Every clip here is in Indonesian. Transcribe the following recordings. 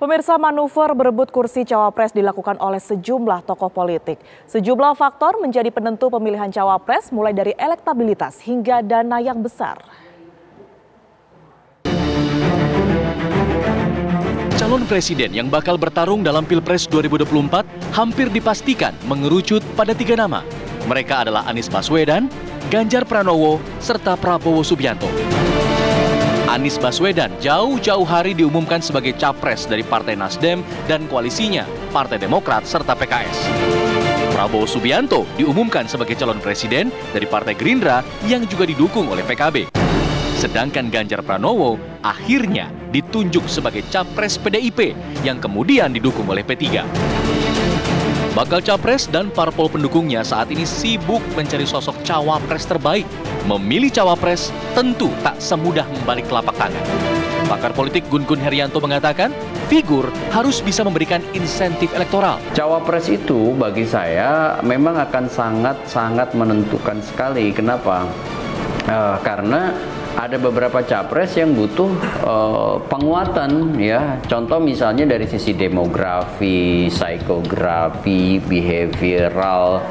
Pemirsa, manuver berebut kursi cawapres dilakukan oleh sejumlah tokoh politik. Sejumlah faktor menjadi penentu pemilihan cawapres, mulai dari elektabilitas hingga dana yang besar. Calon presiden yang bakal bertarung dalam Pilpres 2024 hampir dipastikan mengerucut pada 3 nama. Mereka adalah Anies Baswedan, Ganjar Pranowo, serta Prabowo Subianto. Anies Baswedan jauh-jauh hari diumumkan sebagai capres dari Partai Nasdem dan koalisinya, Partai Demokrat serta PKS. Prabowo Subianto diumumkan sebagai calon presiden dari Partai Gerindra yang juga didukung oleh PKB. Sedangkan Ganjar Pranowo akhirnya ditunjuk sebagai capres PDIP yang kemudian didukung oleh P3. Bakal capres dan parpol pendukungnya saat ini sibuk mencari sosok cawapres terbaik. Memilih cawapres tentu tak semudah membalik telapak tangan. Pakar politik Gun-Gun Herianto mengatakan, figur harus bisa memberikan insentif elektoral. Cawapres itu bagi saya memang akan sangat menentukan sekali. Kenapa? Karena ada beberapa capres yang butuh penguatan, ya. Contoh misalnya dari sisi demografi, psikografi, behavioral.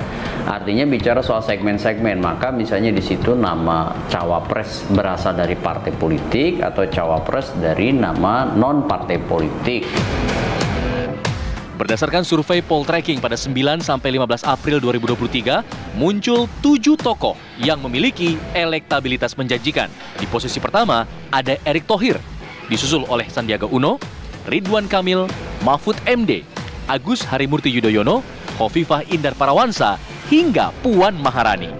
Artinya bicara soal segmen-segmen, maka misalnya di situ nama cawapres berasal dari partai politik atau cawapres dari nama non partai politik. Berdasarkan survei Poltreking pada 9-15 April 2023, muncul 7 tokoh yang memiliki elektabilitas menjanjikan. Di posisi pertama ada Erick Thohir, disusul oleh Sandiaga Uno, Ridwan Kamil, Mahfud MD, Agus Harimurti Yudhoyono, Khofifah Indar Parawansa, hingga Puan Maharani.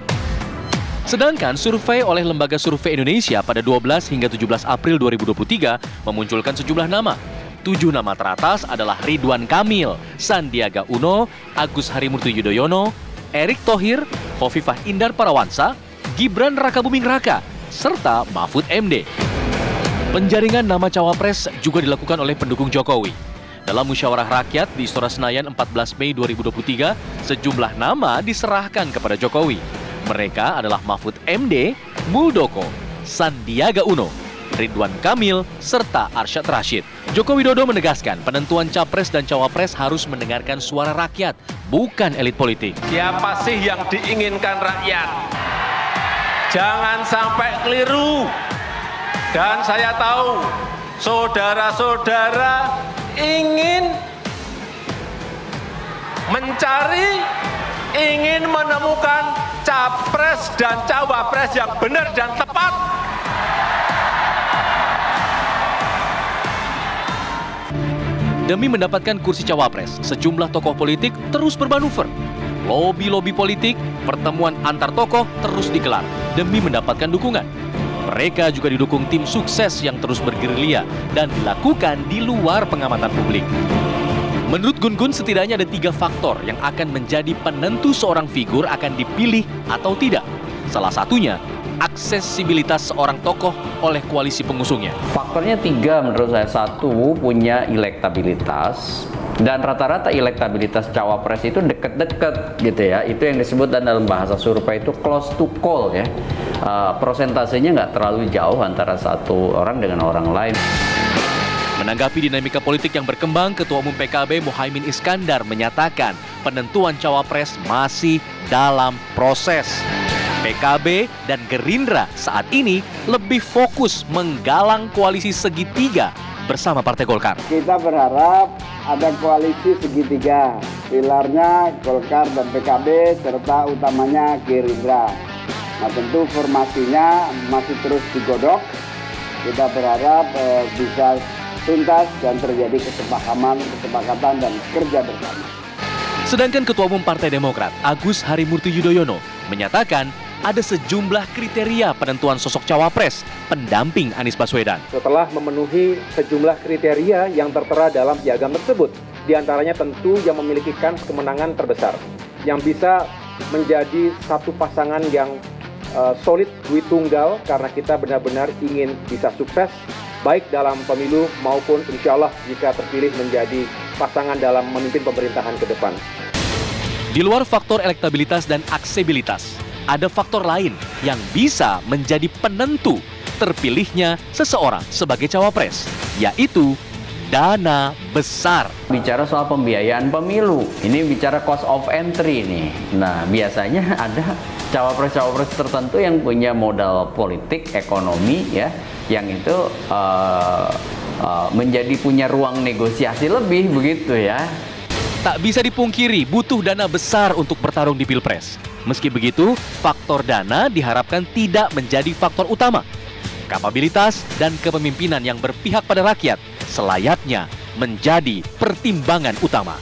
Sedangkan survei oleh Lembaga Survei Indonesia pada 12 hingga 17 April 2023 memunculkan sejumlah nama. 7 nama teratas adalah Ridwan Kamil, Sandiaga Uno, Agus Harimurti Yudhoyono, Erick Thohir, Khofifah Indar Parawansa, Gibran Rakabuming Raka, serta Mahfud MD. Penjaringan nama cawapres juga dilakukan oleh pendukung Jokowi. Dalam musyawarah rakyat di Istora Senayan 14 Mei 2023, sejumlah nama diserahkan kepada Jokowi. Mereka adalah Mahfud MD, Muldoko, Sandiaga Uno, Ridwan Kamil, serta Arsyad Rashid. Joko Widodo menegaskan penentuan capres dan cawapres harus mendengarkan suara rakyat, bukan elit politik. Siapa sih yang diinginkan rakyat? Jangan sampai keliru. Dan saya tahu saudara-saudara ingin mencari, ingin menemukan capres dan cawapres yang benar dan tepat. Demi mendapatkan kursi cawapres, sejumlah tokoh politik terus bermanuver. Lobi-lobi politik, pertemuan antar tokoh terus digelar demi mendapatkan dukungan. Mereka juga didukung tim sukses yang terus bergerilya dan dilakukan di luar pengamatan publik. Menurut Gun-Gun, setidaknya ada 3 faktor yang akan menjadi penentu seorang figur akan dipilih atau tidak. Salah satunya, aksesibilitas seorang tokoh oleh koalisi pengusungnya. Faktornya 3 menurut saya. 1, punya elektabilitas. Dan rata-rata elektabilitas cawapres itu deket-deket gitu ya. Itu yang disebut dalam bahasa survei itu close to call ya. Prosentasenya nggak terlalu jauh antara satu orang dengan orang lain. Menanggapi dinamika politik yang berkembang, Ketua Umum PKB Muhaimin Iskandar menyatakan penentuan cawapres masih dalam proses. PKB dan Gerindra saat ini lebih fokus menggalang koalisi segitiga bersama Partai Golkar. Kita berharap ada koalisi segitiga, pilarnya Golkar dan PKB serta utamanya Gerindra. Nah, tentu formasinya masih terus digodok. Kita berharap bisa tuntas dan terjadi kesepakatan dan kerja bersama. Sedangkan Ketua Umum Partai Demokrat Agus Harimurti Yudhoyono menyatakan ada sejumlah kriteria penentuan sosok cawapres pendamping Anies Baswedan. Setelah memenuhi sejumlah kriteria yang tertera dalam piagam tersebut, diantaranya tentu yang memiliki kans kemenangan terbesar, yang bisa menjadi satu pasangan yang solid duit tunggal, karena kita benar-benar ingin bisa sukses baik dalam pemilu maupun insya Allah jika terpilih menjadi pasangan dalam memimpin pemerintahan ke depan. Di luar faktor elektabilitas dan aksesibilitas, ada faktor lain yang bisa menjadi penentu terpilihnya seseorang sebagai cawapres, yaitu dana besar. Bicara soal pembiayaan pemilu, ini bicara cost of entry nih. Nah, biasanya ada cawapres-cawapres tertentu yang punya modal politik, ekonomi ya, yang itu menjadi punya ruang negosiasi lebih begitu ya. Tak bisa dipungkiri butuh dana besar untuk bertarung di Pilpres. Meski begitu, faktor dana diharapkan tidak menjadi faktor utama. Kapabilitas dan kepemimpinan yang berpihak pada rakyat selayaknya menjadi pertimbangan utama.